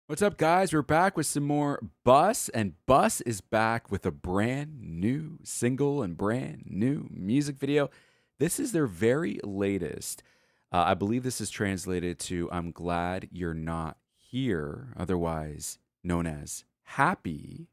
What's up, guys? We're back with some more Bus, and Bus is back with a brand new single and brand new music video. This is their very latest. I believe this is translated to I'm Glad You're Not Here, otherwise known as Happy.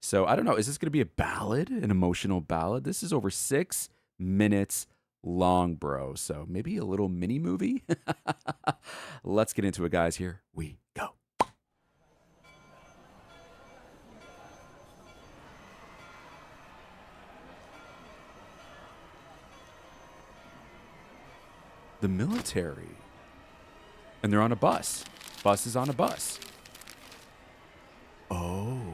So I don't know, is this going to be a ballad, an emotional ballad? This is over 6 minutes long, bro. So maybe a little mini movie? Let's get into it, guys. Here we go. The military. And they're on a bus. Bus is on a bus. Oh.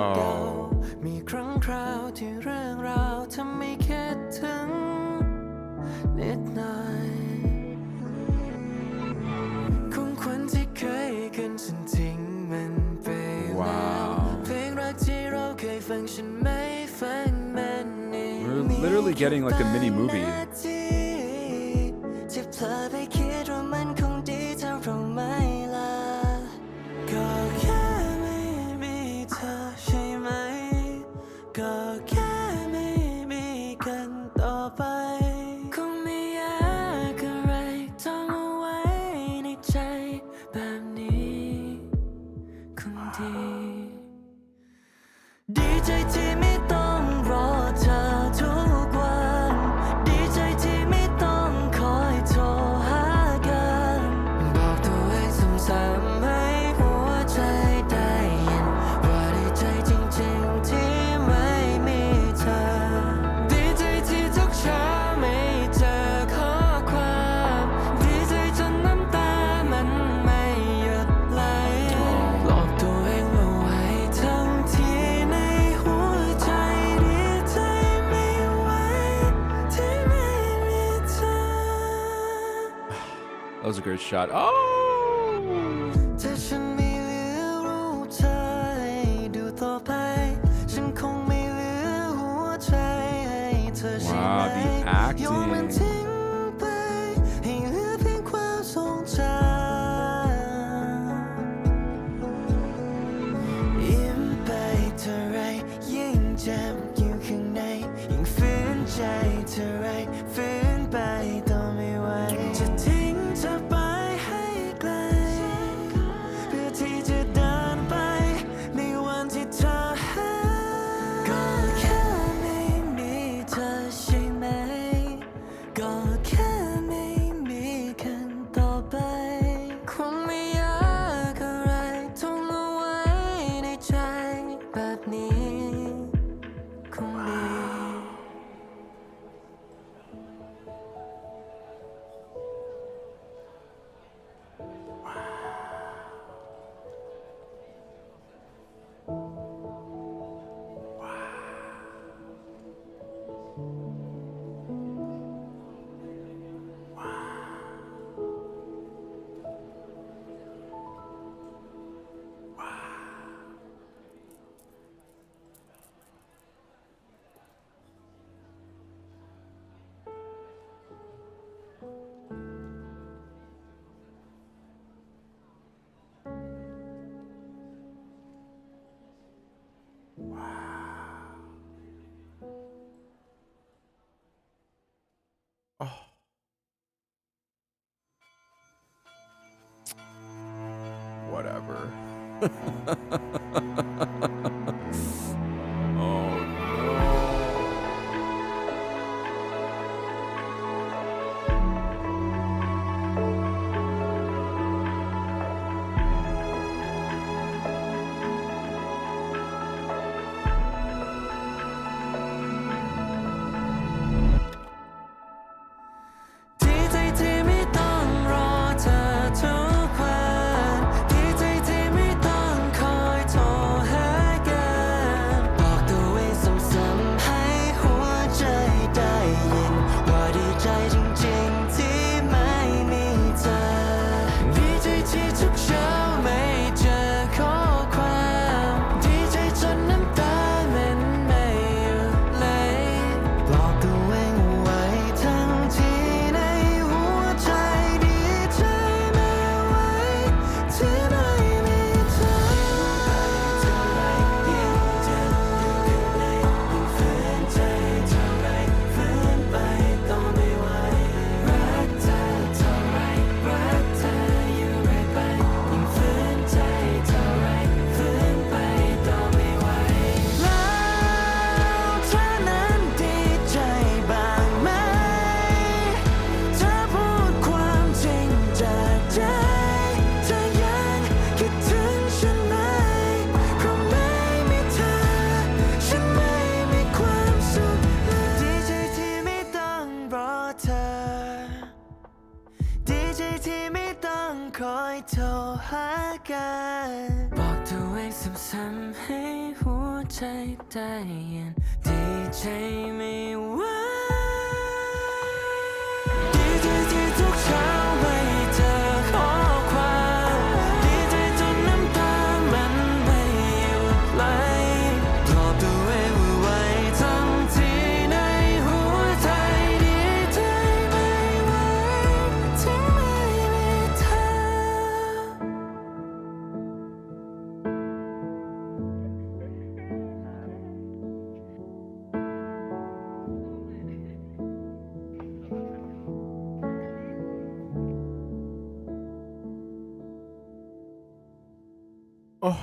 Oh. มีครั้งคราวที่เรื่องราวทำให้คิดถึงนิดหน่อยของขวัญที่เคยกันฉันทิ้งมันไปแล้วเพลงรักที่เราเคยฟังฉันไม่ฟังมันอีก We're literally getting like a mini movie. ที่เผลอไปคิดว่ามันคงดีถ้าเราไม่ลาก็แค่ไม่มีเธอใช่ไหมก็แค่ไม่มีกันต่อไปคงไม่อยากอะไรท่องเอาไว้ในใจแบบนี้คนดีดีใจที่ไม่ต้องรอเธอทุกวันดีใจที่ไม่ต้องคอยโทรหากันบอกตัวเองซ้ำๆให้หัวใจได้ยินว่าดีใจจริงๆที่ไม่มีเธอดีใจที่ทุกเช้าไม่เจอข้อความดีใจจนน้ำตามันไม่หยุดไหลหลอกตัวเองว่าไหวทั้งที่ในหัวใจดีใจไม่ไหวที่ไม่มีเธอ That was a great shot. Oh! ถ้าฉันไม่เหลือรูปเธอให้ดูต่อไปฉันคงไม่เหลือหัวใจให้เธอใช่ไหม Wow, the โยนมัน acting. ทิ้งไปให้เหลือเพียงความทรงจำยิ้มไปเท่าไรยิ่งเจ็บอยู่ข้างในยิ่งฝืนใจเท่าไรฝืนไปต่อไม่ไหวจะทิ้งเธอไปให้ไกลเพื่อที่จะเดินไปในวันที่เธอหายก็แค่ไม่มีเธอใช่ไหมก็แค่ไม่มีกันต่อไปคงไม่อยากอะไรท่องเอาไว้ในใจแบบนี้คงดี Oh. Whatever. Oh no. ซ้ำๆให้หัวใจได้ยินดีใจไม่ไหวดีใจที่ทุกเช้าไม่เจอข้อความดีใจจนน้ำตามันไม่หยุดไหลปลอบตัวเองไว้ทั้งที่ในหัวใจดีใจไม่ไหวที่ไม่มีเธอ Oh.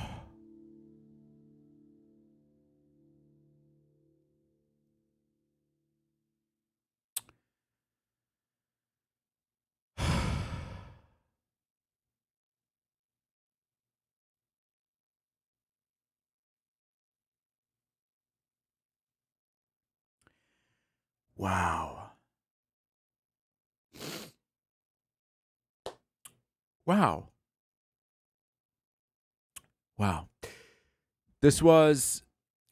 Wow. Wow. Wow. This was,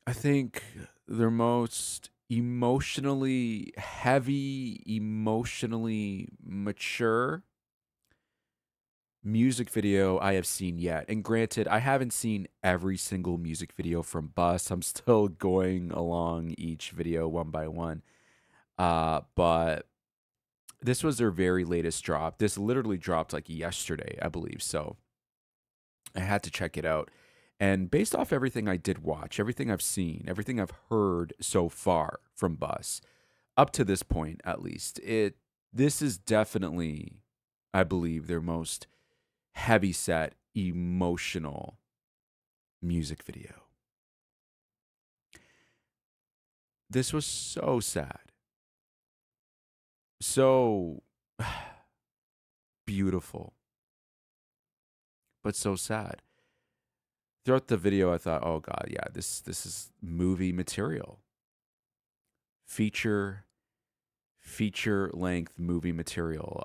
I think, their most emotionally heavy, emotionally mature music video I have seen yet. And granted, I haven't seen every single music video from Bus. I'm still going along each video one by one. But this was their very latest drop. This literally dropped like yesterday, I believe. So I had to check it out. And based off everything I did watch, everything I've seen, everything I've heard so far from Bus, up to this point at least, this is definitely, I believe, their most heavy set, emotional music video. This was so sad. So beautiful, but so sad. Throughout the video, I thought, oh God, yeah, this is movie material. Feature length movie material.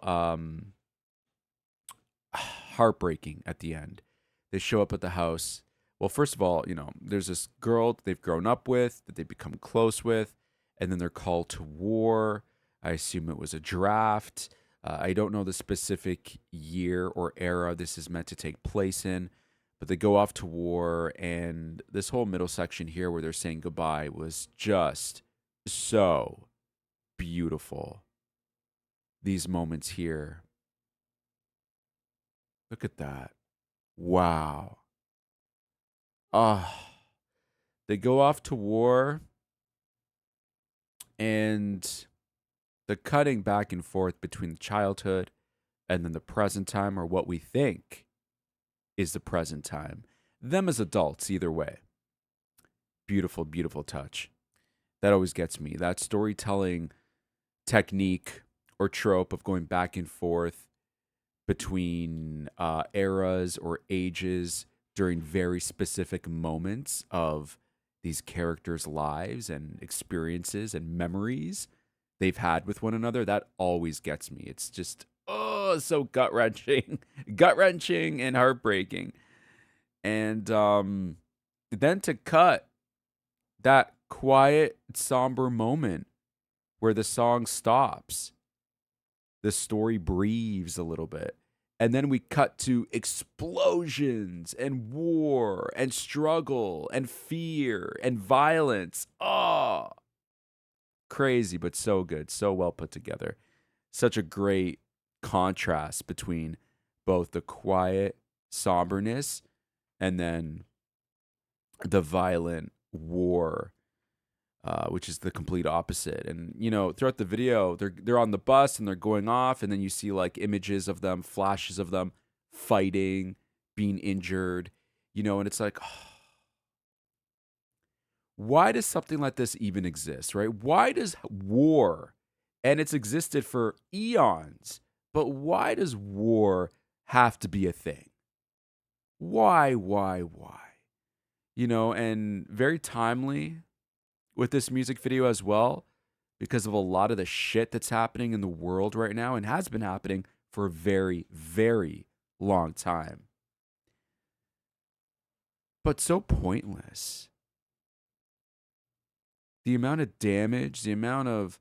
Heartbreaking at the end. They show up at the house. Well, first of all, there's this girl that they've grown up with, that they become close with, and then they're called to war. I assume it was a draft. I don't know the specific year or era this is meant to take place in, but they go off to war, and this whole middle section here where they're saying goodbye was just so beautiful. These moments here. Look at that. Wow. Ah, they go off to war, and the cutting back and forth between childhood and then the present time, or what we think is the present time. Them as adults, either way. Beautiful, beautiful touch. That always gets me. That storytelling technique or trope of going back and forth between eras or ages during very specific moments of these characters' lives and experiences and memories they've had with one another, that always gets me. It's just, oh, so gut wrenching, gut wrenching and heartbreaking. And then to cut that quiet, somber moment where the song stops, the story breathes a little bit. And then we cut to explosions and war and struggle and fear and violence. Oh, crazy, but so good. So well put together. Such a great contrast between both the quiet somberness and then the violent war, which is the complete opposite. And throughout the video, they're on the bus and they're going off, and then you see like images of them, flashes of them fighting, being injured, and it's like, oh, why does something like this even exist, right? Why does war, and it's existed for eons, but why does war have to be a thing? Why? And very timely with this music video as well, because of a lot of the shit that's happening in the world right now and has been happening for a very, very long time. but so pointless. The amount of damage, the amount of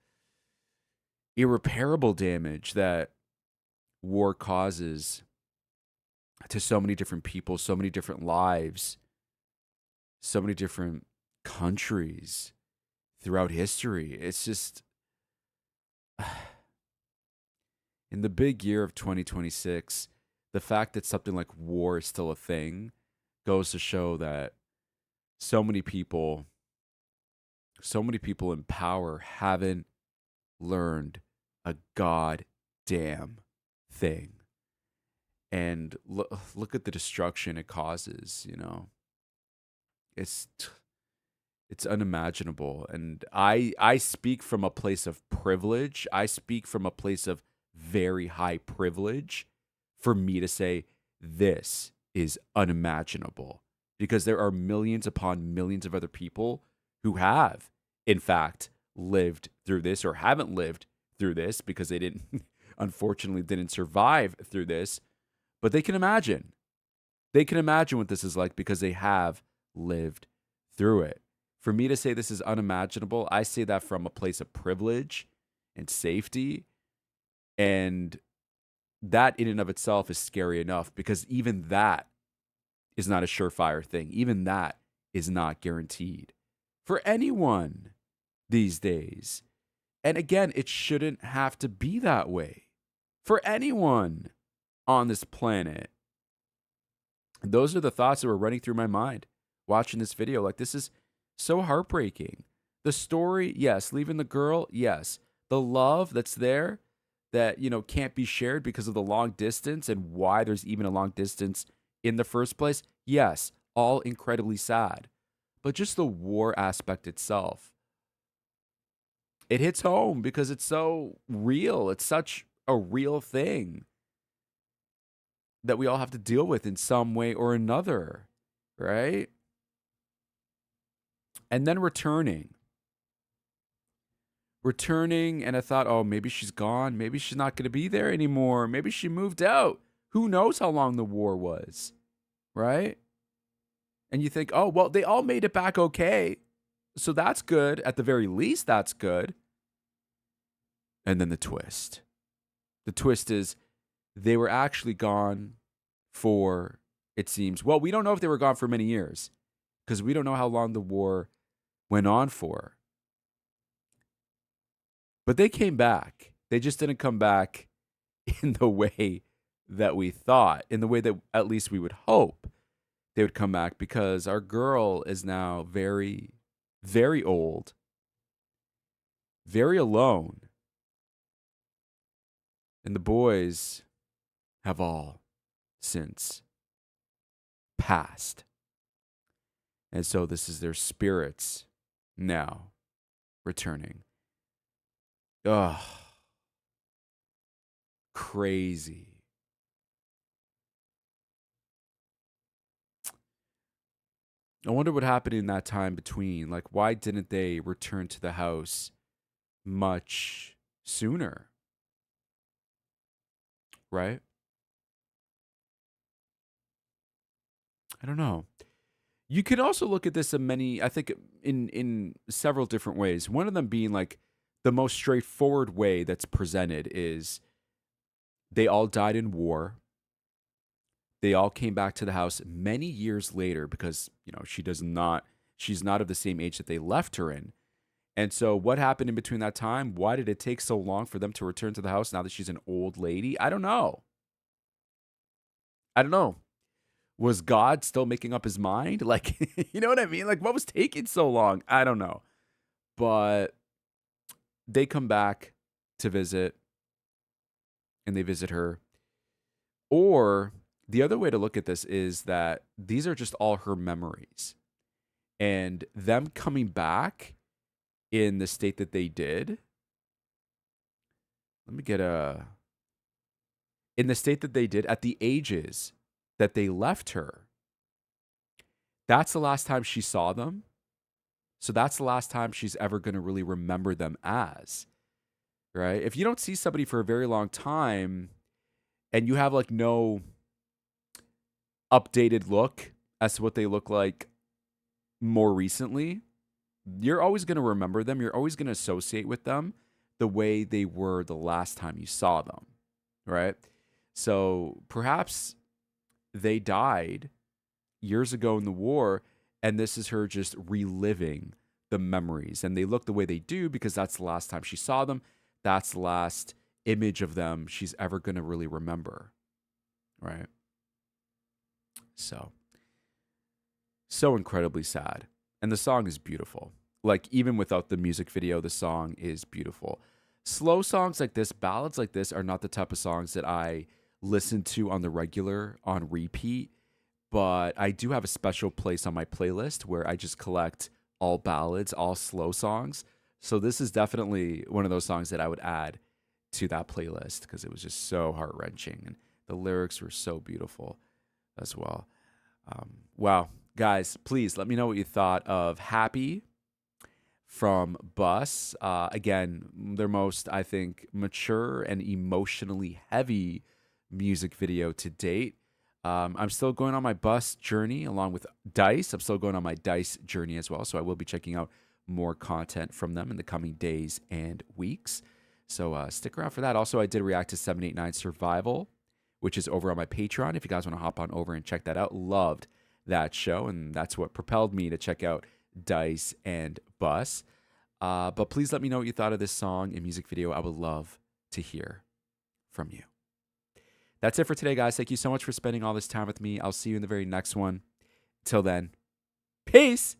irreparable damage that war causes to so many different people, so many different lives, so many different countries throughout history. It's just in the big year of 2026, the fact that something like war is still a thing goes to show that so many people, so many people in power haven't learned a goddamn thing. And look at the destruction it causes, you know. It's it's unimaginable, and I speak from a place of privilege. I speak from a place of very high privilege for me to say this is unimaginable, because there are millions upon millions of other people who have in fact lived through this, or haven't lived through this because they didn't unfortunately didn't survive through this, but they can imagine. They can imagine what this is like because they have lived through it. For me to say this is unimaginable, I say that from a place of privilege and safety. And that in and of itself is scary enough, because even that is not a surefire thing. Even that is not guaranteed for anyone these days. And again, it shouldn't have to be that way for anyone on this planet. Those are the thoughts that were running through my mind watching this video. Like, this is so heartbreaking. The story, yes. Leaving the girl, yes. The love that's there that, you know, can't be shared because of the long distance and why there's even a long distance in the first place, yes. All incredibly sad. But just the war aspect itself, it hits home because it's so real. It's such a real thing that we all have to deal with in some way or another, right? And then returning, and I thought, oh, maybe she's gone. Maybe she's not going to be there anymore. Maybe she moved out. Who knows how long the war was, right? And you think, oh, well, they all made it back okay. So that's good. At the very least, that's good. And then the twist. The twist is they were actually gone for, it seems, well, we don't know if they were gone for many years because we don't know how long the war went on for. But they came back. They just didn't come back in the way that we thought, in the way that at least we would hope they would come back, because our girl is now very, very old, very alone. And the boys have all since passed. And so this is their spirits now returning. Ugh. Crazy. I wonder what happened in that time between. Like, why didn't they return to the house much sooner? Right? I don't know. You could also look at this in many, I think, in several different ways. One of them being like the most straightforward way that's presented is they all died in war. They all came back to the house many years later because, you know, she's not of the same age that they left her in. And so what happened in between that time? Why did it take so long for them to return to the house now that she's an old lady? I don't know. Was God still making up his mind? Like, you know what I mean? Like, what was taking so long? I don't know. But they come back to visit, and they visit her. Or the other way to look at this is that these are just all her memories. And them coming back in the state that they did. Let me get in the state that they did at the ages that they left her. That's the last time she saw them. So that's the last time she's ever going to really remember them as, right? If you don't see somebody for a very long time and you have like no updated look as to what they look like more recently, you're always going to remember them. You're always going to associate with them the way they were the last time you saw them, right? So perhaps they died years ago in the war, and this is her just reliving the memories. And they look the way they do because that's the last time she saw them. That's the last image of them she's ever going to really remember, right? So incredibly sad. And the song is beautiful. Like, even without the music video, the song is beautiful. Slow songs like this, ballads like this, are not the type of songs that I listen to on the regular, on repeat. But I do have a special place on my playlist where I just collect all ballads, all slow songs. So this is definitely one of those songs that I would add to that playlist because it was just so heart wrenching and the lyrics were so beautiful as well. Wow. Guys, please let me know what you thought of Happy from Bus. Again, their most, I think, mature and emotionally heavy music video to date. I'm still going on my Bus journey along with Dice. I'm still going on my Dice journey as well. So I will be checking out more content from them in the coming days and weeks. So stick around for that. Also, I did react to 789 Survival, which is over on my Patreon. If you guys want to hop on over and check that out, loved that show. And that's what propelled me to check out Dice and Bus. But please let me know what you thought of this song and music video. I would love to hear from you. That's it for today, guys. Thank you so much for spending all this time with me. I'll see you in the very next one. Till then, peace.